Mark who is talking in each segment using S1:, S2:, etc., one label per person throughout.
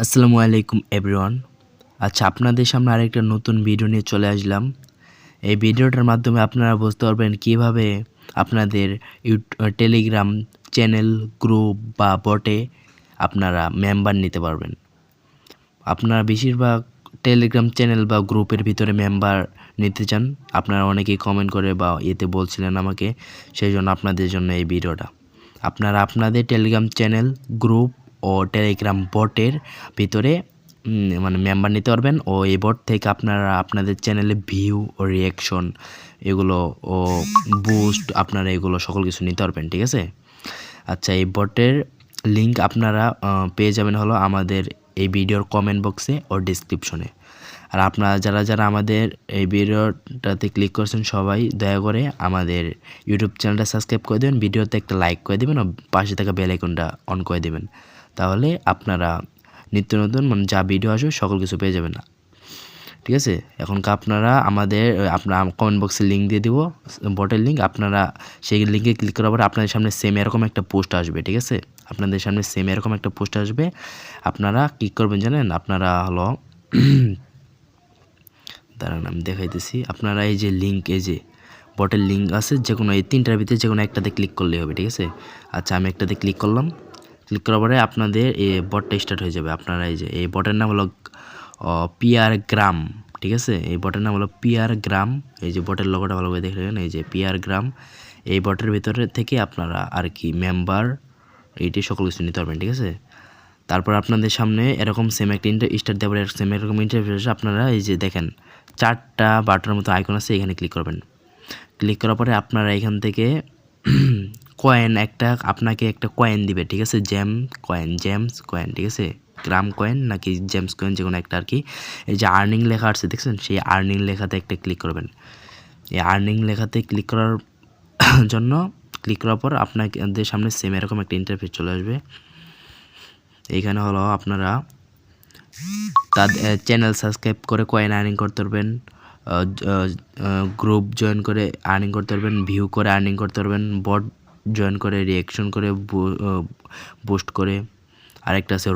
S1: আসসালামু আলাইকুম এভরিওয়ান। আচ্ছা, আপনাদের সামনে আরেকটা নতুন ভিডিও নিয়ে চলে আসলাম। এই ভিডিওটার মাধ্যমে আপনারা বুঝতে পারবেন কীভাবে আপনাদের টেলিগ্রাম চ্যানেল, গ্রুপ বা বটে আপনারা মেম্বার নিতে পারবেন। আপনারা বেশিরভাগ টেলিগ্রাম চ্যানেল বা গ্রুপের ভিতরে মেম্বার নিতে চান। আপনারা অনেকেই কমেন্ট করে বা এতে বলছিলেন আমাকে, সেই জন্য আপনাদের জন্য এই ভিডিওটা। আপনারা আপনাদের টেলিগ্রাম চ্যানেল, গ্রুপ ও টেলিগ্রাম বটের ভিতরে মানে মেম্বার নিতে পারবেন ও এই বট থেকে আপনারা আপনাদের চ্যানেলে ভিউ ও রিয়াকশন এগুলো ও বুস্ট আপনারা এগুলো সকল কিছু নিতে পারবেন, ঠিক আছে? আচ্ছা, এই বটের লিঙ্ক আপনারা পেয়ে যাবেন হলো আমাদের এই ভিডিওর কমেন্ট বক্সে ও ডিসক্রিপশনে। আর আপনারা যারা আমাদের এই ভিডিওটাতে ক্লিক করছেন সবাই দয়া করে আমাদের ইউটিউব চ্যানেলটা সাবস্ক্রাইব করে দেবেন, ভিডিওতে একটা লাইক করে দেবেন ও পাশে থাকা বেল আইকনটা অন করে দেবেন। তাহলে আপনারা নিত্য নতুন মানে যা ভিডিও আসবে সকল কিছু পেয়ে যাবেন না, ঠিক আছে? এখন আপনারা আমাদের কমেন্ট বক্সে লিঙ্ক দিয়ে দিব, বটের লিঙ্ক। আপনারা সেই লিঙ্কে ক্লিক করার পর আপনাদের সামনে সেম এরকম একটা পোস্ট আসবে, ঠিক আছে? আপনাদের সামনে সেম এরকম একটা পোস্ট আসবে। আপনারা ক্লিক করবেন জানেন, আপনারা হলো দাঁড়ান আমি দেখাইতেছি। আপনারা এই যে লিঙ্ক, এই যে বটের লিঙ্ক আছে, যে কোনো এই তিনটার ভিতরে যে কোনো একটাতে ক্লিক করলেই হবে, ঠিক আছে? আচ্ছা, আমি একটাতে ক্লিক করলাম। ক্লিক করার পরে আপনাদের এই বটটা স্টার্ট হয়ে যাবে। আপনারা এই যে এই বটের নাম হলো পিআর গ্রাম, ঠিক আছে? এই বটের নাম হলো পিআর গ্রাম। এই যে বটের লোগোটা ভালো করে দেখলেন, এই যে পিআর গ্রাম। এই বটের ভিতরে থেকে আপনারা আর কি মেম্বার এইটি সকল কিছু নিতে পারবেন, ঠিক আছে? তারপর আপনাদের সামনে এরকম সেম একটা স্টার্ট দেওয়ার সেম এরকম ইন্টারফেস আপনারা এই যে দেখেন 4টা বাটনের মতো আইকন আছে, এখানে ক্লিক করবেন। ক্লিক করার পরে আপনারা এখান থেকে কয়েন আপনাকে একটা কয়েন দিবে, ঠিক আছে? জেমস কয়েন, ঠিক আছে? গ্রাম কয়েন নাকি জেমস কয়েন যে কোনো একটা আর কি। এই যে আর্নিং লেখা আছে দেখছেন, সেই আর্নিং লেখাতে একটা ক্লিক করবেন। এই আর্নিং লেখাতে ক্লিক করার জন্য ক্লিক করার পর আপনাদের সামনে সেম এরকম একটা ইন্টারফেস চলে আসবে। এইখানে হলো আপনারা তাদের চ্যানেল সাবস্ক্রাইব করে কয়েন আর্নিং করতে পারবেন, গ্রুপ জয়েন করে আর্নিং করতে পারবেন, ভিউ করে আর্নিং করতে পারবেন, বট জয়েন করে রিয়াকশন করে বুস্ট করে। আরেকটা আছে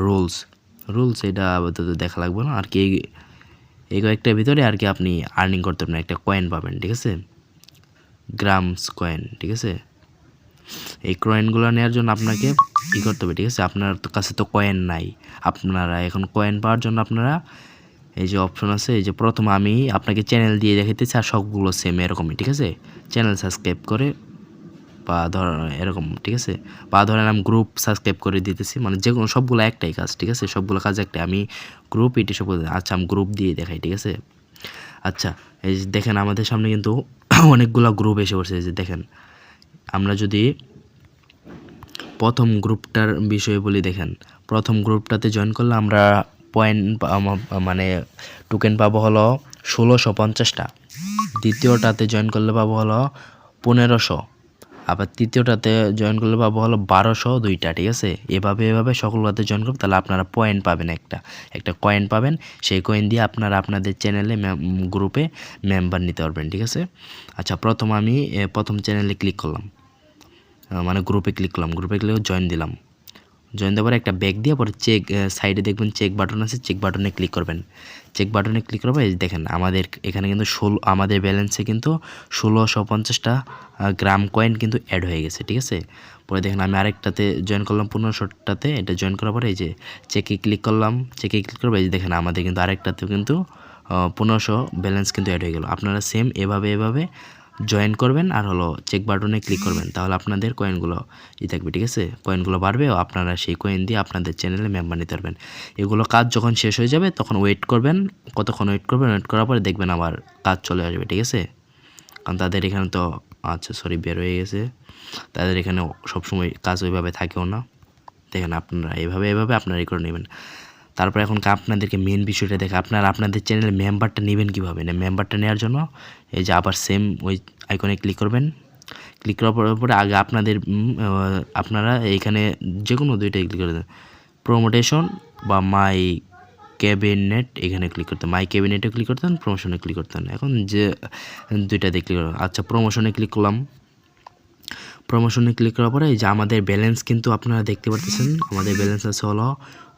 S1: রুলস, এটা আপাতত দেখা লাগবে না আর কি। এই কয়েকটার ভিতরে আর কি আপনি আর্নিং করতে পারবেন, একটা কয়েন পাবেন, ঠিক আছে? গ্রামস কয়েন, ঠিক আছে? এই কয়েনগুলো নেওয়ার জন্য আপনাকে কী করতে হবে, ঠিক আছে? আপনার কাছে তো কয়েন নাই। আপনারা এখন কয়েন পাওয়ার জন্য আপনারা এই যে অপশন আছে, এই যে প্রথম আমি আপনাকে চ্যানেল দিয়ে দেখাইতেছি, আর সবগুলো সেম এরকমই, ঠিক আছে? চ্যানেল সাবস্ক্রাইব করে বা এরকম, ঠিক আছে? বা ধরেন আমি গ্রুপ সাবস্ক্রাইব করে দিতেছি, মানে যে কোনো সবগুলো একটাই কাজ, ঠিক আছে? সবগুলো কাজ একটাই। আমি গ্রুপ এটি সব, আচ্ছা আমি গ্রুপ দিয়ে দেখাই, ঠিক আছে? আচ্ছা, এই যে দেখেন আমাদের সামনে কিন্তু অনেকগুলো গ্রুপ এসে পড়ছে। এই যে দেখেন, আমরা যদি প্রথম গ্রুপটার বিষয়ে বলি, দেখেন প্রথম গ্রুপটাতে জয়েন করলে আমরা পয়েন্ট মানে টোকেন পাবো হলো 1650টা। দ্বিতীয়টাতে জয়েন করলে পাবো হলো 1500। আবার তৃতীয়টাতে জয়েন করলে পাবো হলো 1202টা, ঠিক আছে? এভাবে সকলটাতে জয়েন করবেন, তাহলে আপনারা পয়েন্ট পাবেন, একটা কয়েন পাবেন। সেই কয়েন দিয়ে আপনারা আপনাদের চ্যানেলে গ্রুপে মেম্বার নিতে পারবেন, ঠিক আছে? আচ্ছা, আমি প্রথম চ্যানেলে ক্লিক করলাম, মানে গ্রুপে ক্লিক করলাম। গ্রুপে ক্লিক জয়েন দিলাম। জয়েন দেওয়ার পরে একটা ব্যাক দিয়ে পরে সাইডে দেখবেন চেক বাটন আছে, চেক বাটনে ক্লিক করবেন। চেক বাটনে ক্লিক করবে, দেখেন আমাদের এখানে কিন্তু আমাদের ব্যালেন্সে কিন্তু 1650টা গ্রাম কয়েন কিন্তু অ্যাড হয়ে গেছে, ঠিক আছে? পরে দেখেন আমি আরেকটাতে জয়েন করলাম 1500টাতে। এটা জয়েন করার পরে এই যে চেকে ক্লিক করলাম, চেকে ক্লিক করবে, এই যে দেখেন আমাদের কিন্তু আরেকটাতেও কিন্তু 1500 ব্যালেন্স কিন্তু অ্যাড হয়ে গেল। আপনারা সেম এভাবে জয়েন করবেন আর হলো চেক বাটনে ক্লিক করবেন, তাহলে আপনাদের কয়েনগুলো থাকবে, ঠিক আছে? কয়েনগুলো বাড়বে ও আপনারা সেই কয়েন দিয়ে আপনাদের চ্যানেলে মেম্বার নিতে পারবেন। এগুলো কাজ যখন শেষ হয়ে যাবে তখন ওয়েট করবেন, কতক্ষণ ওয়েট করবেন, ওয়েট করার পরে দেখবেন আবার কাজ চলে আসবে, ঠিক আছে? কারণ তাদের এখানে তো বের হয়ে গেছে, তাদের এখানে সবসময় কাজ ওইভাবে থাকেও না। দেখেন আপনারা এভাবে আপনারা করে নেবেন। তারপর এখন আপনাদেরকে মেন বিষয়টা দেখে আপনাদের চ্যানেলে মেম্বারটা নেবেন কীভাবে। না, মেম্বারটা নেওয়ার জন্য এই যে আবার সেম ওই আইকনে ক্লিক করবেন। ক্লিক করার পরে আগে আপনারা এইখানে যে কোনো দুইটাই ক্লিক করে দেন, প্রমোটেশন বা মাই ক্যাবিনেট, এখানে ক্লিক করতেন। মাই ক্যাবিনেটে ক্লিক করতেন, প্রমোশনে ক্লিক করতেন। এখন যে দুইটাতে ক্লিক করবেন। আচ্ছা, প্রমোশনে ক্লিক করলাম। প্রমোশনে ক্লিক করার পরে এই যে আমাদের ব্যালেন্স কিন্তু আপনারা দেখতে পারতেছেন, আমাদের ব্যালেন্স আছে হলো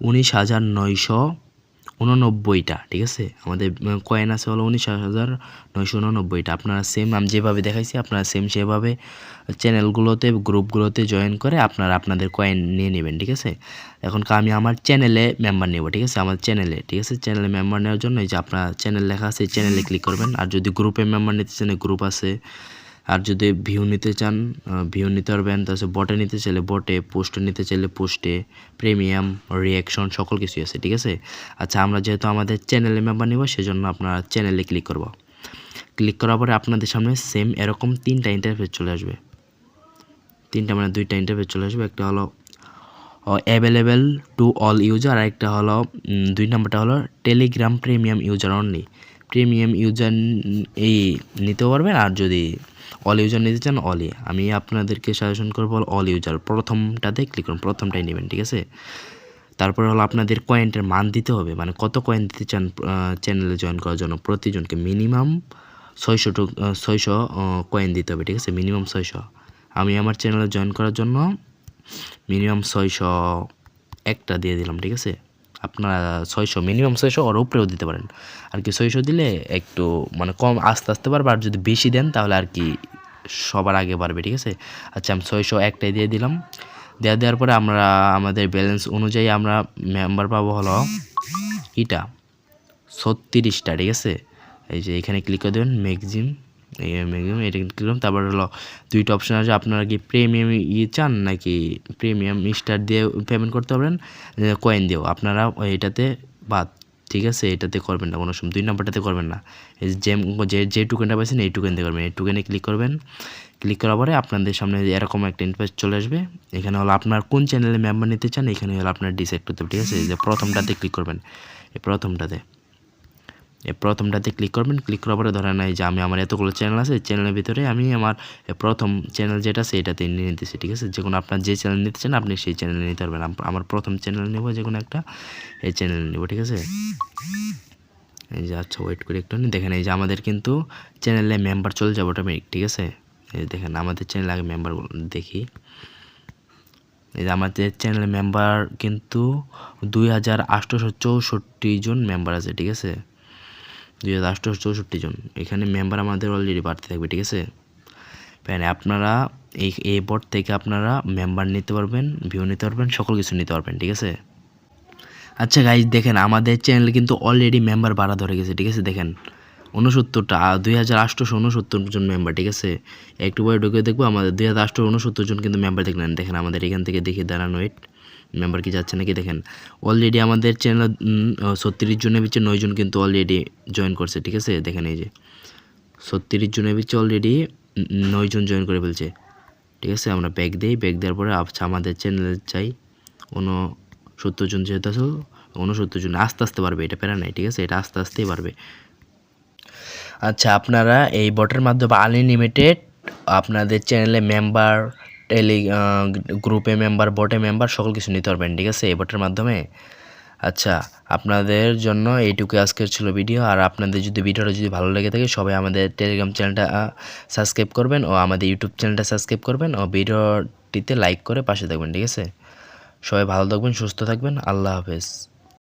S1: 19,989টা, ঠিক আছে। আমাদের কয়েন আছে হলো 19,989টা। আপনারা সেম আমি যেভাবে দেখাইছি আপনারা সেম সেভাবে চ্যানেলগুলোতে গ্রুপগুলোতে জয়েন করে আপনারা আপনাদের কয়েন নিয়ে নেবেন, ঠিক আছে। এখন আমি আমার চ্যানেলে মেম্বার নেব, ঠিক আছে, আমার চ্যানেলে, ঠিক আছে। চ্যানেলে মেম্বার নেওয়ার জন্য এই যে আপনার চ্যানেল লেখা আছে চ্যানেলে ক্লিক করবেন। আর যদি গ্রুপে মেম্বার নিতে চান গ্রুপ আছে, আর যদি ভিউ নিতে চান ভিউ নিতে পারবেন। তারপর বটে নিতে চাইলে বটে, পোস্টে নিতে চাইলে পোস্টে, প্রিমিয়াম, রিয়াকশন সকল কিছুই আছে, ঠিক আছে। আচ্ছা আমরা যেহেতু আমাদের চ্যানেলে মেম্বার নেব সেজন্য আপনারা চ্যানেলে ক্লিক করব। ক্লিক করার পরে আপনাদের সামনে সেম এরকম তিনটা ইন্টারফেস চলে আসবে, দুইটা ইন্টারফেস চলে আসবে। একটা হলো অ্যাভেলেবেল টু অল ইউজার, আর একটা হলো 2 নম্বরটা হলো Telegram premium user only. Premium user এই নিতে পারবেন, আর যদি অল ইউজার নিতে চান অলি। আমি আপনাদেরকে সাজেশন করবো অল ইউজার, প্রথমটাতে ক্লিক করুন, প্রথমটাই নেবেন, ঠিক আছে। তারপরে হলো আপনাদের কয়েনের মান দিতে হবে, মানে কত কয়েন দিতে চান চ্যানেলে জয়েন করার জন্য। প্রতিজনকে মিনিমাম 600 কয়েন দিতে হবে, ঠিক আছে, মিনিমাম 600। আমি আমার চ্যানেলে জয়েন করার জন্য মিনিমাম 600 একটা দিয়ে দিলাম, ঠিক আছে। আপনারা 600 মিনিমাম 600 ওর উপরেও দিতে পারেন। আর কি 600 দিলে একটু মানে কম আস্তে আস্তে বাড়বে, আর যদি বেশি দেন তাহলে আর কি সবার আগে বাড়বে, ঠিক আছে। আচ্ছা আমি 600 একটাই দিয়ে দিলাম। দেওয়ার পরে আমরা আমাদের ব্যালেন্স অনুযায়ী আমরা মেম্বার পাবো হলো এটা 36টা, ঠিক আছে। এই যে এখানে ক্লিক করে দেবেন ম্যাক্সিমাম, এটা ক্লিক করুন। তারপর হলো দুইটা অপশন আছে, আপনারা কি প্রিমিয়াম চান নাকি প্রিমিয়াম স্টার দিয়ে পেমেন্ট করতে পারবেন, কয়েন দিয়েও। আপনারা এটাতে বাদ, ঠিক আছে, এটাতে করবেন না কোনো সময়, 2 নম্বরটাতে করবেন না। এই যে টোকেনটা পাচ্ছেন এই টোকেন দিয়ে করবেন। এই টোকেনে ক্লিক করবেন। ক্লিক করার পরে আপনাদের সামনে এরকম একটা ইন্টারফেস চলে আসবে। এখানে হলো আপনার কোন চ্যানেলে মেম্বার নিতে চান, এখানে হলো আপনার ডিসাইড করতে হবে, ঠিক আছে। যে প্রথমটাতে ক্লিক করবেন, এই প্রথমটাতে ক্লিক করবেন। ক্লিক করার পরে ধরেন এই যে আমি আমার এতগুলো চ্যানেল আছে, চ্যানেলের ভিতরে আমি আমার প্রথম চ্যানেল যেটা আছে এটাতে নিয়ে নিতেছি, ঠিক আছে। যে কোনো আপনার যে চ্যানেল নিতে চান আপনি সেই চ্যানেলে নিতে পারবেন। আমার প্রথম চ্যানেল নেব, যে কোনো একটা এই চ্যানেল নেব, ঠিক আছে। এই যে আচ্ছা ওয়েট করে একটু দেখেন, এই যে আমাদের কিন্তু চ্যানেলে মেম্বার চলে যাবে অটোমেটিক, ঠিক আছে। এই দেখেন আমাদের চ্যানেলে আগে মেম্বার দেখি। এই যে আমাদের চ্যানেলে মেম্বার কিন্তু 2864 জন মেম্বার আছে, ঠিক আছে। 2864 জন এখানে মেম্বার আমাদের অলরেডি বাড়তে থাকবে, ঠিক আছে। আপনারা এই বোর্ড থেকে আপনারা মেম্বার নিতে পারবেন, ভিউ নিতে পারবেন, সকল কিছু নিতে পারবেন, ঠিক আছে। আচ্ছা গাইজ দেখেন আমাদের চ্যানেলে কিন্তু অলরেডি মেম্বার বাড়া ধরে গেছে, ঠিক আছে। দেখেন 69টা, 2869 জন মেম্বার, ঠিক আছে। একটু পরে ঢুকে দেখবো আমাদের 2869 জন কিন্তু মেম্বার দেখলেন। দেখেন আমাদের এখান থেকে দেখে দাঁড়ান, ওয়েট মেম্বার কি যাচ্ছে নাকি। দেখেন অলরেডি আমাদের চ্যানেল 36 জনের ভিতরে 9 জন কিন্তু অলরেডি জয়েন করছে, ঠিক আছে। দেখেন এই যে 36 জনের ভিতরে অলরেডি 9 জন জয়েন করে ফেলছে, ঠিক আছে। আমরা ব্যাক দিই, ব্যাক দেওয়ার পরে আচ্ছা আমাদের চ্যানেলে যাই। 69 জন যেহেতু আছে, 69 জন আস্তে আস্তে বাড়বে, এটা প্যারা নাই, ঠিক আছে, এটা আস্তে আস্তেই বাড়বে। আচ্ছা আপনারা এই বটের মাধ্যমে আনলিমিটেড আপনাদের চ্যানেলে মেম্বার, গ্রুপে মেম্বার, বটে মেম্বার সকল কিছু নিতে পারবেন, ঠিক আছে, এই বটের মাধ্যমে। আচ্ছা আপনাদের জন্য এইটুকু আজকের ছিল ভিডিও। আর আপনাদের যদি ভিডিওটা যদি ভালো লেগে থাকে সবাই আমাদের টেলিগ্রাম চ্যানেলটা সাবস্ক্রাইব করবেন ও আমাদের ইউটিউব চ্যানেলটা সাবস্ক্রাইব করবেন ও ভিডিওটিতে লাইক করে পাশে থাকবেন, ঠিক আছে। সবাই ভালো থাকবেন, সুস্থ থাকবেন, আল্লাহ হাফেজ।